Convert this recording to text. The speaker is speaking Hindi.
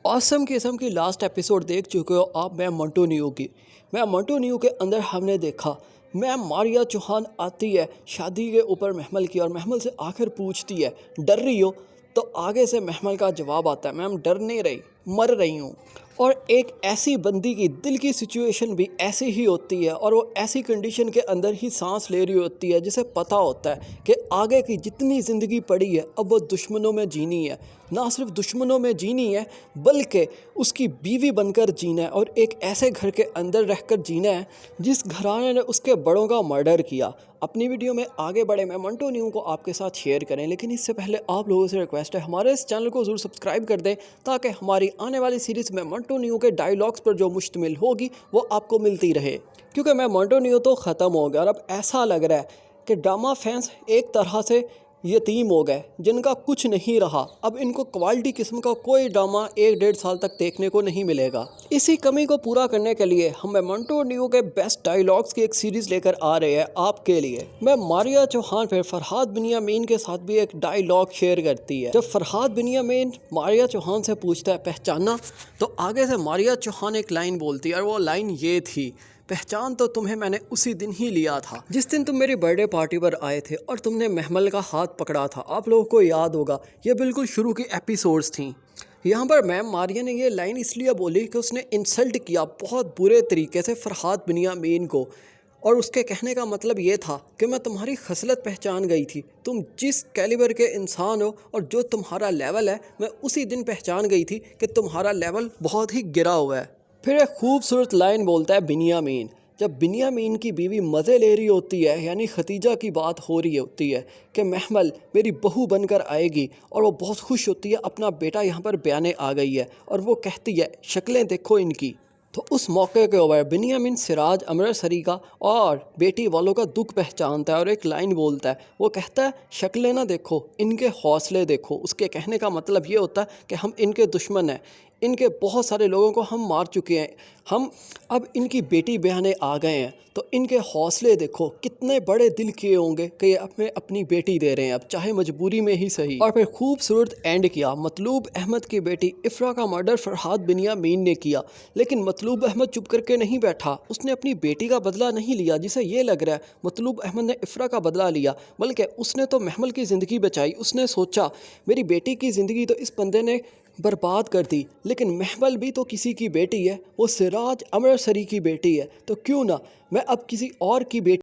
ऑसम किस्म की लास्ट एपिसोड देख चुके हो आप। मैं मंटू न्यू के अंदर हमने देखा मैम मारिया चौहान आती है शादी के ऊपर महमल की, और महमल से आखिर पूछती है डर रही हो, तो आगे से महमल का जवाब आता है मैम डर नहीं रही, मर रही हूँ। और एक ऐसी बंदी की दिल की सिचुएशन भी ऐसी ही होती है, और वो ऐसी कंडीशन के अंदर ही सांस ले रही होती है जिसे पता होता है कि आगे की जितनी ज़िंदगी पड़ी है अब वो दुश्मनों में जीनी है। ना सिर्फ दुश्मनों में जीनी है बल्कि उसकी बीवी बनकर जीना है, और एक ऐसे घर के अंदर रहकर जीना है जिस घराने ने उसके बड़ों का मर्डर किया। अपनी वीडियो में आगे बढ़े मैं मंटू न्यू को आपके साथ शेयर करें, लेकिन इससे पहले आप लोगों से रिक्वेस्ट है हमारे इस चैनल को ज़रूर सब्सक्राइब कर दें, ताकि हमारी आने वाली सीरीज़ में मंटू न्यू के डायलॉग्स पर जो मुश्तमिल होगी वो आपको मिलती रहे। क्योंकि मैं मंटू न्यू तो ख़त्म हो गया, और अब ऐसा लग रहा है कि ड्रामा फैंस एक तरह से यतीम हो गए जिनका कुछ नहीं रहा। अब इनको क्वालिटी किस्म का कोई ड्रामा 1-1.5 साल तक देखने को नहीं मिलेगा। इसी कमी को पूरा करने के लिए हम मंटू न्यू के बेस्ट डायलॉग्स की एक सीरीज़ लेकर आ रहे हैं आपके लिए। मैं मारिया चौहान फिर फरहाद बिनियामीन के साथ भी एक डायलॉग शेयर करती है। जब फरहाद बिनियामीन मारिया चौहान से पूछता है पहचाना, तो आगे से मारिया चौहान एक लाइन बोलती है, और वो लाइन ये थी, पहचान तो तुम्हें मैंने उसी दिन ही लिया था जिस दिन तुम मेरी बर्थडे पार्टी पर आए थे और तुमने महमल का हाथ पकड़ा था। आप लोगों को याद होगा, ये बिल्कुल शुरू की एपिसोड्स थी। यहाँ पर मैम मारिया ने ये लाइन इसलिए बोली कि उसने इंसल्ट किया बहुत बुरे तरीके से फरहाद बिनियामीन को, और उसके कहने का मतलब ये था कि मैं तुम्हारी खसलत पहचान गई थी, तुम जिस कैलिबर के इंसान हो और जो तुम्हारा लेवल है, मैं उसी दिन पहचान गई थी कि तुम्हारा लेवल बहुत ही गिरा हुआ है। फिर एक खूबसूरत लाइन बोलता है बिनियामीन, जब बिनियामीन की बीवी मज़े ले रही होती है, यानी खतीजा की बात हो रही होती है कि महमल मेरी बहू बनकर आएगी, और वो बहुत खुश होती है अपना बेटा यहाँ पर ब्याने आ गई है, और वो कहती है शक्लें देखो इनकी। तो उस मौके के ऊपर बिनियामीन सिराज अमृतसरी का और बेटी वालों का दुख पहचानता है, और एक लाइन बोलता है, वो कहता है शक्लें ना देखो इनके हौसले देखो। उसके कहने का मतलब ये होता है कि हम इनके दुश्मन हैं, इनके बहुत सारे लोगों को हम मार चुके हैं, हम अब इनकी बेटी ब्याने आ गए हैं, तो इनके हौसले देखो, कितने बड़े दिल किए होंगे कि ये अपनी बेटी दे रहे हैं, अब चाहे मजबूरी में ही सही। और फिर खूबसूरत एंड किया, मतलूब अहमद की बेटी इफ़रा का मर्डर फरहाद बिनियामीन ने किया, लेकिन मतलूब अहमद चुप करके नहीं बैठा, उसने अपनी बेटी का बदला नहीं लिया जिसे ये लग रहा है मतलूब अहमद ने इफ़रा का बदला लिया, बल्कि उसने तो महमल की ज़िंदगी बचाई। उसने सोचा मेरी बेटी की ज़िंदगी तो इस बंदे ने बर्बाद कर दी, लेकिन महमल भी तो किसी की बेटी है, वो सिराज अमृतसरी की बेटी है, तो क्यों ना मैं अब किसी और की बेटी